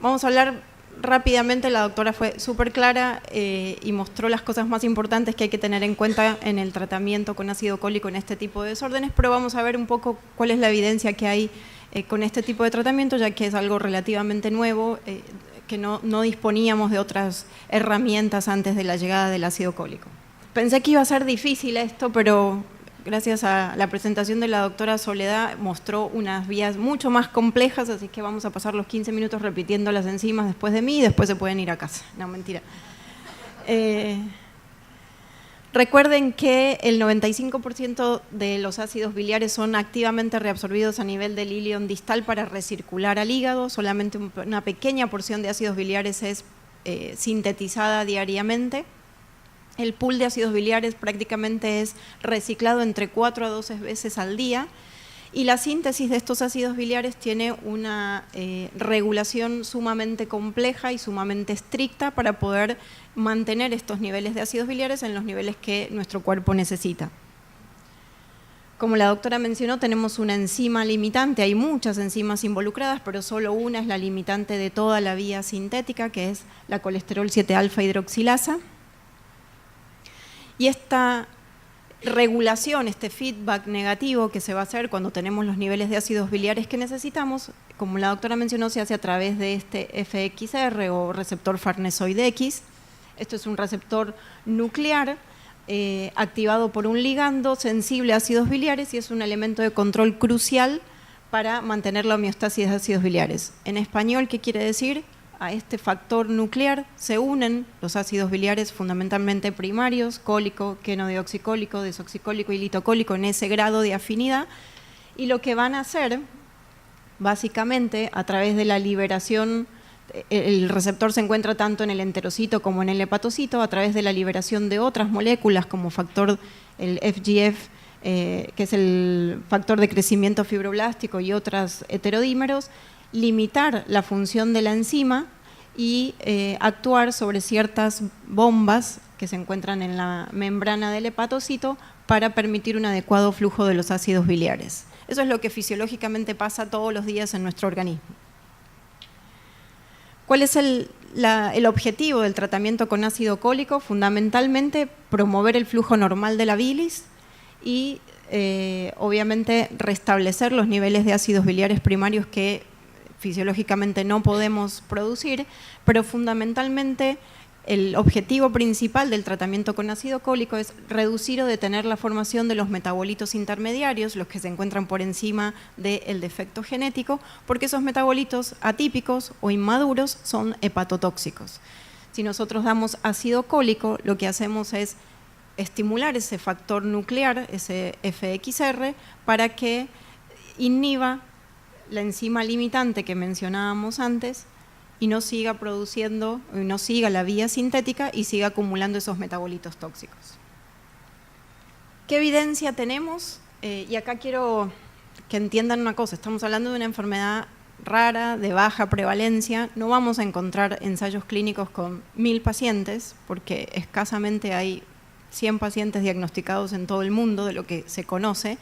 Vamos a hablar rápidamente, la doctora fue súper clara y mostró las cosas más importantes que hay que tener en cuenta en el tratamiento con ácido cólico en este tipo de desórdenes, pero vamos a ver un poco cuál es la evidencia que hay con este tipo de tratamiento, ya que es algo relativamente nuevo, que no disponíamos de otras herramientas antes de la llegada del ácido cólico. Pensé que iba a ser difícil esto, pero gracias a la presentación de la doctora Soledad mostró unas vías mucho más complejas, así que vamos a pasar los 15 minutos repitiendo las enzimas después de mí y después se pueden ir a casa. No, mentira. Recuerden que el 95% de los ácidos biliares son activamente reabsorbidos a nivel del ilion distal para recircular al hígado, solamente una pequeña porción de ácidos biliares es sintetizada diariamente. El pool de ácidos biliares prácticamente es reciclado entre 4 a 12 veces al día y la síntesis de estos ácidos biliares tiene una regulación sumamente compleja y sumamente estricta para poder mantener estos niveles de ácidos biliares en los niveles que nuestro cuerpo necesita. Como la doctora mencionó, tenemos una enzima limitante, hay muchas enzimas involucradas, pero solo una es la limitante de toda la vía sintética, que es la colesterol 7-alfa hidroxilasa. Y esta regulación, este feedback negativo que se va a hacer cuando tenemos los niveles de ácidos biliares que necesitamos, como la doctora mencionó, se hace a través de este FXR o receptor farnesoide X. Esto es un receptor nuclear activado por un ligando sensible a ácidos biliares y es un elemento de control crucial para mantener la homeostasis de ácidos biliares. En español, ¿qué quiere decir? A este factor nuclear se unen los ácidos biliares fundamentalmente primarios, cólico, quenodioxicólico, desoxicólico y litocólico en ese grado de afinidad y lo que van a hacer básicamente a través de la liberación, el receptor se encuentra tanto en el enterocito como en el hepatocito, a través de la liberación de otras moléculas como factor, el FGF, que es el factor de crecimiento fibroblástico y otros heterodímeros, limitar la función de la enzima y actuar sobre ciertas bombas que se encuentran en la membrana del hepatocito para permitir un adecuado flujo de los ácidos biliares. Eso es lo que fisiológicamente pasa todos los días en nuestro organismo. ¿Cuál es el objetivo del tratamiento con ácido cólico? Fundamentalmente promover el flujo normal de la bilis y obviamente restablecer los niveles de ácidos biliares primarios que fisiológicamente no podemos producir, pero fundamentalmente el objetivo principal del tratamiento con ácido cólico es reducir o detener la formación de los metabolitos intermediarios, los que se encuentran por encima del defecto genético, porque esos metabolitos atípicos o inmaduros son hepatotóxicos. Si nosotros damos ácido cólico, lo que hacemos es estimular ese factor nuclear, ese FXR, para que inhiba la enzima limitante que mencionábamos antes y no siga produciendo, no siga la vía sintética y siga acumulando esos metabolitos tóxicos. ¿Qué evidencia tenemos? Y acá quiero que entiendan una cosa, estamos hablando de una enfermedad rara, de baja prevalencia, no vamos a encontrar ensayos clínicos con 1000 pacientes, porque escasamente hay 100 pacientes diagnosticados en todo el mundo de lo que se conoce.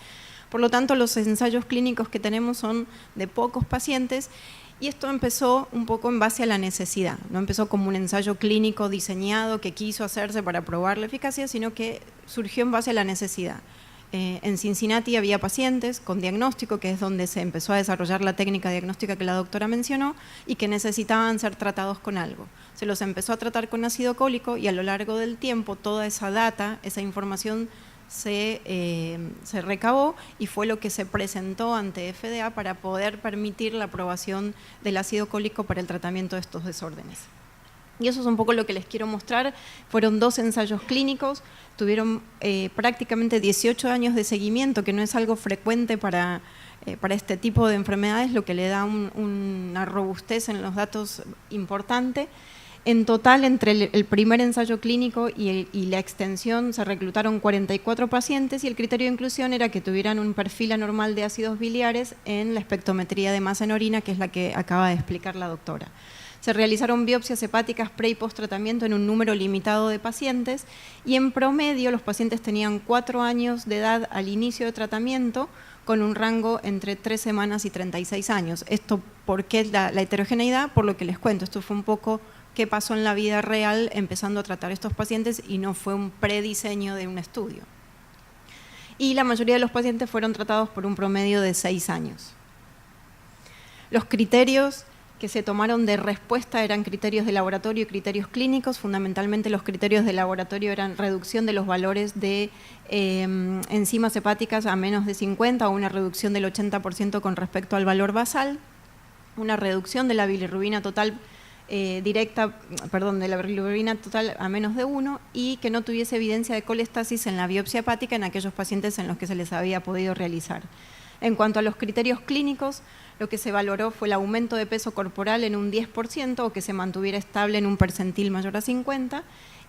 Por lo tanto, los ensayos clínicos que tenemos son de pocos pacientes y esto empezó un poco en base a la necesidad. No empezó como un ensayo clínico diseñado que quiso hacerse para probar la eficacia, sino que surgió en base a la necesidad. En Cincinnati había pacientes con diagnóstico, que es donde se empezó a desarrollar la técnica diagnóstica que la doctora mencionó, y que necesitaban ser tratados con algo. Se los empezó a tratar con ácido cólico y a lo largo del tiempo toda esa data, esa información se recabó y fue lo que se presentó ante FDA para poder permitir la aprobación del ácido cólico para el tratamiento de estos desórdenes. Y eso es un poco lo que les quiero mostrar. Fueron 2 ensayos clínicos, tuvieron prácticamente 18 años de seguimiento, que no es algo frecuente para este tipo de enfermedades, lo que le da una robustez en los datos importante. En total, entre el primer ensayo clínico y la extensión, se reclutaron 44 pacientes y el criterio de inclusión era que tuvieran un perfil anormal de ácidos biliares en la espectrometría de masa en orina, que es la que acaba de explicar la doctora. Se realizaron biopsias hepáticas pre y post tratamiento en un número limitado de pacientes y en promedio los pacientes tenían 4 años de edad al inicio de tratamiento con un rango entre 3 semanas y 36 años. Esto, ¿por qué la heterogeneidad? Por lo que les cuento, esto fue un poco qué pasó en la vida real empezando a tratar estos pacientes y no fue un prediseño de un estudio. Y la mayoría de los pacientes fueron tratados por un promedio de 6 años. Los criterios que se tomaron de respuesta eran criterios de laboratorio y criterios clínicos. Fundamentalmente los criterios de laboratorio eran reducción de los valores de enzimas hepáticas a menos de 50 o una reducción del 80% con respecto al valor basal, una reducción de la bilirrubina total de la bilirrubina total a menos de 1 y que no tuviese evidencia de colestasis en la biopsia hepática en aquellos pacientes en los que se les había podido realizar. En cuanto a los criterios clínicos, lo que se valoró fue el aumento de peso corporal en un 10% o que se mantuviera estable en un percentil mayor a 50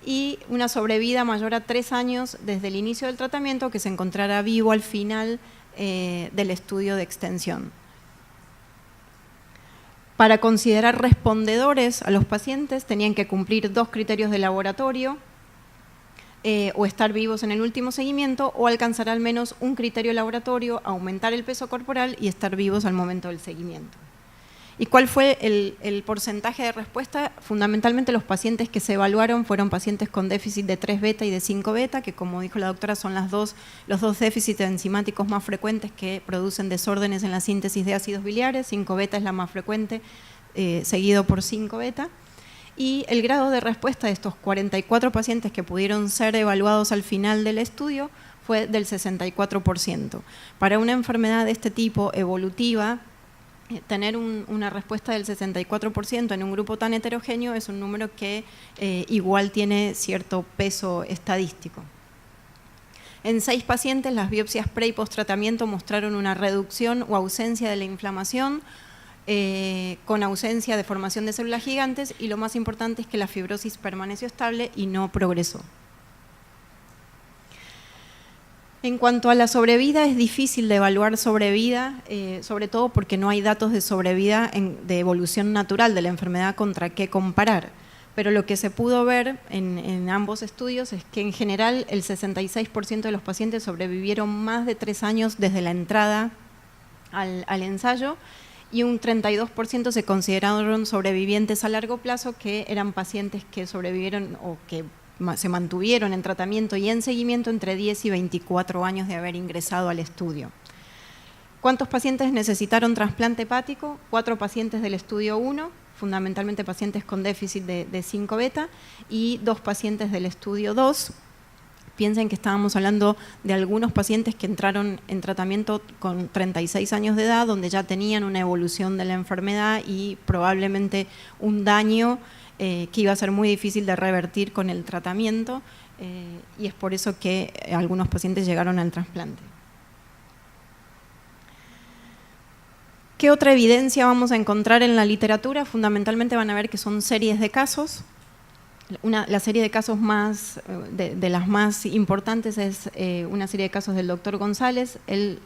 y una sobrevida mayor a 3 años desde el inicio del tratamiento que se encontrara vivo al final del estudio de extensión. Para considerar respondedores a los pacientes tenían que cumplir 2 criterios de laboratorio o estar vivos en el último seguimiento o alcanzar al menos un criterio de laboratorio, aumentar el peso corporal y estar vivos al momento del seguimiento. ¿Y cuál fue el porcentaje de respuesta? Fundamentalmente los pacientes que se evaluaron fueron pacientes con déficit de 3 beta y de 5 beta, que como dijo la doctora son los dos déficits enzimáticos más frecuentes que producen desórdenes en la síntesis de ácidos biliares. 5 beta es la más frecuente, seguido por 5 beta. Y el grado de respuesta de estos 44 pacientes que pudieron ser evaluados al final del estudio fue del 64%. Para una enfermedad de este tipo evolutiva, tener una respuesta del 64% en un grupo tan heterogéneo es un número que igual tiene cierto peso estadístico. En 6 pacientes, las biopsias pre y post tratamiento mostraron una reducción o ausencia de la inflamación, con ausencia de formación de células gigantes y lo más importante es que la fibrosis permaneció estable y no progresó. En cuanto a la sobrevida, es difícil de evaluar sobrevida, sobre todo porque no hay datos de sobrevida de evolución natural de la enfermedad contra qué comparar. Pero lo que se pudo ver en ambos estudios es que en general el 66% de los pacientes sobrevivieron más de 3 años desde la entrada al ensayo y un 32% se consideraron sobrevivientes a largo plazo, que eran pacientes que sobrevivieron o que se mantuvieron en tratamiento y en seguimiento entre 10 y 24 años de haber ingresado al estudio. ¿Cuántos pacientes necesitaron trasplante hepático? 4 pacientes del estudio 1, fundamentalmente pacientes con déficit de 5 beta, y 2 pacientes del estudio 2. Piensen que estábamos hablando de algunos pacientes que entraron en tratamiento con 36 años de edad, donde ya tenían una evolución de la enfermedad y probablemente un daño que iba a ser muy difícil de revertir con el tratamiento, y es por eso que algunos pacientes llegaron al trasplante. ¿Qué otra evidencia vamos a encontrar en la literatura? Fundamentalmente van a ver que son series de casos. La serie de casos de las más importantes es una serie de casos del doctor González. Él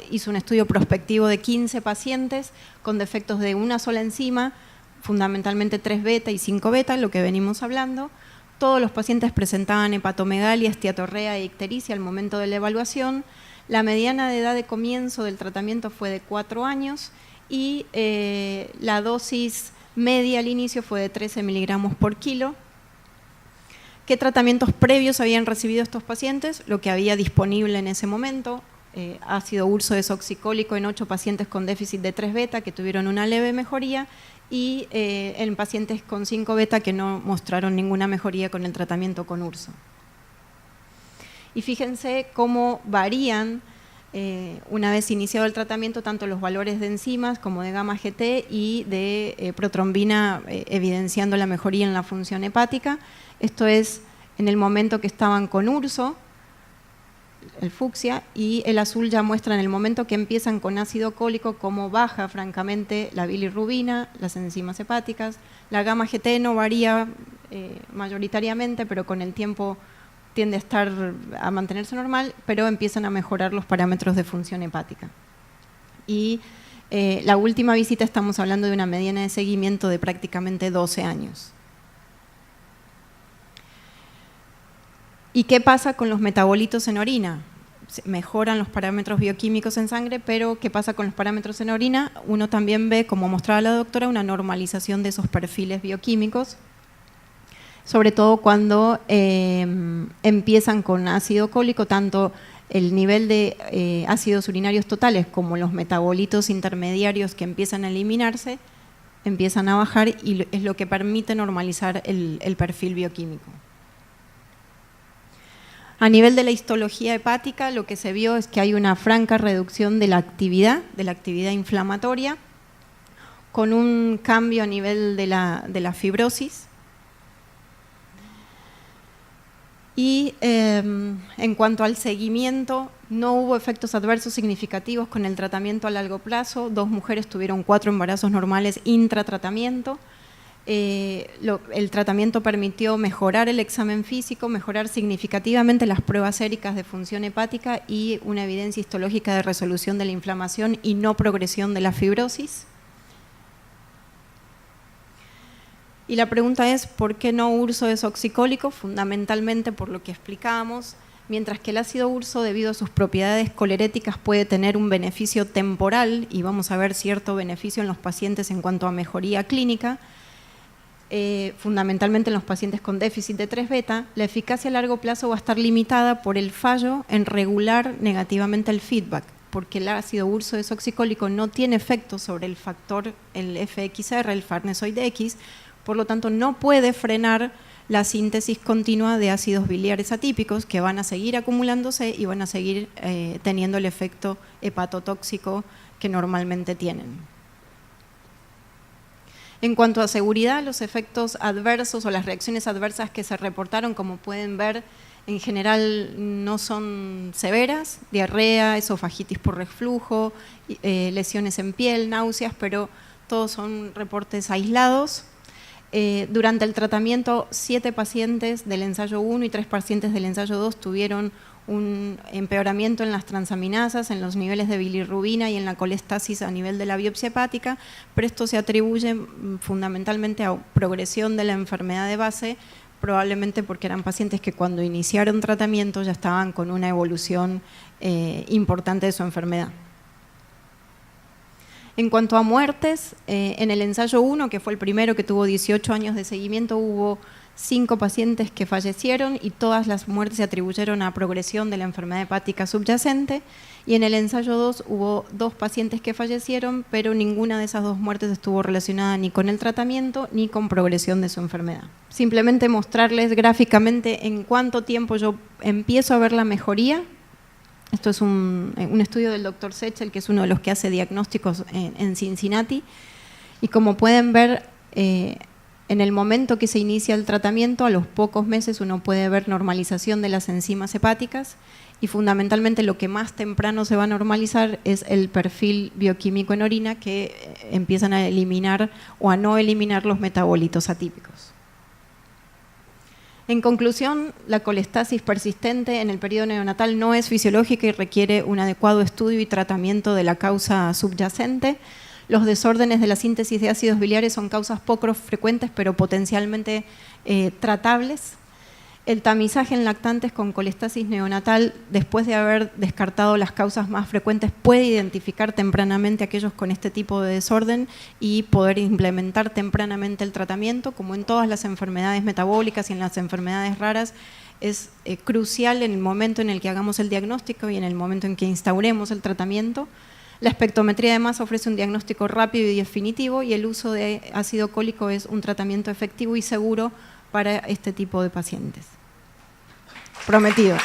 hizo un estudio prospectivo de 15 pacientes con defectos de una sola enzima, fundamentalmente 3 beta y 5 beta, lo que venimos hablando. Todos los pacientes presentaban hepatomegalia, esteatorrea e ictericia al momento de la evaluación. La mediana de edad de comienzo del tratamiento fue de 4 años y la dosis media al inicio fue de 13 miligramos por kilo. ¿Qué tratamientos previos habían recibido estos pacientes? Lo que había disponible en ese momento, ácido urso desoxicólico en 8 pacientes con déficit de 3 beta que tuvieron una leve mejoría y en pacientes con 5 beta que no mostraron ninguna mejoría con el tratamiento con urso. Y fíjense cómo varían una vez iniciado el tratamiento tanto los valores de enzimas como de gamma GT y de protrombina, evidenciando la mejoría en la función hepática. Esto es en el momento que estaban con urso, el fucsia, y el azul ya muestra en el momento que empiezan con ácido cólico cómo baja francamente la bilirrubina, las enzimas hepáticas. La gamma GT no varía mayoritariamente, pero con el tiempo tiende a mantenerse normal, pero empiezan a mejorar los parámetros de función hepática. Y la última visita estamos hablando de una mediana de seguimiento de prácticamente 12 años. ¿Y qué pasa con los metabolitos en orina? mejoran los parámetros bioquímicos en sangre, pero ¿qué pasa con los parámetros en orina? Uno también ve, como mostraba la doctora, una normalización de esos perfiles bioquímicos, sobre todo cuando empiezan con ácido cólico, tanto el nivel de ácidos urinarios totales como los metabolitos intermediarios que empiezan a eliminarse, empiezan a bajar y es lo que permite normalizar el perfil bioquímico. A nivel de la histología hepática, lo que se vio es que hay una franca reducción de la actividad inflamatoria, con un cambio a nivel de la fibrosis. Y en cuanto al seguimiento, no hubo efectos adversos significativos con el tratamiento a largo plazo. 2 mujeres tuvieron 4 embarazos normales intratratamiento. El tratamiento permitió mejorar el examen físico, mejorar significativamente las pruebas séricas de función hepática y una evidencia histológica de resolución de la inflamación y no progresión de la fibrosis. Y la pregunta es, ¿por qué no urso desoxicólico? Fundamentalmente por lo que explicábamos, mientras que el ácido urso, debido a sus propiedades coleréticas, puede tener un beneficio temporal, y vamos a ver cierto beneficio en los pacientes en cuanto a mejoría clínica, fundamentalmente en los pacientes con déficit de 3-beta, la eficacia a largo plazo va a estar limitada por el fallo en regular negativamente el feedback, porque el ácido urso desoxicólico no tiene efecto sobre el factor, el FXR, el farnesoide X, por lo tanto no puede frenar la síntesis continua de ácidos biliares atípicos que van a seguir acumulándose y van a seguir teniendo el efecto hepatotóxico que normalmente tienen. En cuanto a seguridad, los efectos adversos o las reacciones adversas que se reportaron, como pueden ver, en general no son severas: diarrea, esofagitis por reflujo, lesiones en piel, náuseas, pero todos son reportes aislados. Durante el tratamiento, 7 pacientes del ensayo 1 y 3 pacientes del ensayo 2 tuvieron un empeoramiento en las transaminasas, en los niveles de bilirrubina y en la colestasis a nivel de la biopsia hepática, pero esto se atribuye fundamentalmente a progresión de la enfermedad de base, probablemente porque eran pacientes que cuando iniciaron tratamiento ya estaban con una evolución importante de su enfermedad. En cuanto a muertes, en el ensayo 1, que fue el primero que tuvo 18 años de seguimiento, hubo 5 pacientes que fallecieron y todas las muertes se atribuyeron a progresión de la enfermedad hepática subyacente, y en el ensayo 2 hubo 2 pacientes que fallecieron, pero ninguna de esas 2 muertes estuvo relacionada ni con el tratamiento ni con progresión de su enfermedad. Simplemente mostrarles gráficamente en cuánto tiempo yo empiezo a ver la mejoría. Esto es un estudio del doctor Setchell, que es uno de los que hace diagnósticos en Cincinnati, y como pueden ver, en el momento que se inicia el tratamiento, a los pocos meses uno puede ver normalización de las enzimas hepáticas, y fundamentalmente lo que más temprano se va a normalizar es el perfil bioquímico en orina, que empiezan a eliminar o a no eliminar los metabolitos atípicos. En conclusión, la colestasis persistente en el periodo neonatal no es fisiológica y requiere un adecuado estudio y tratamiento de la causa subyacente. Los desórdenes de la síntesis de ácidos biliares son causas poco frecuentes, pero potencialmente tratables. El tamizaje en lactantes con colestasis neonatal, después de haber descartado las causas más frecuentes, puede identificar tempranamente a aquellos con este tipo de desorden y poder implementar tempranamente el tratamiento. Como en todas las enfermedades metabólicas y en las enfermedades raras, es crucial en el momento en el que hagamos el diagnóstico y en el momento en que instauremos el tratamiento. La espectrometría además ofrece un diagnóstico rápido y definitivo, y el uso de ácido cólico es un tratamiento efectivo y seguro para este tipo de pacientes. Prometido.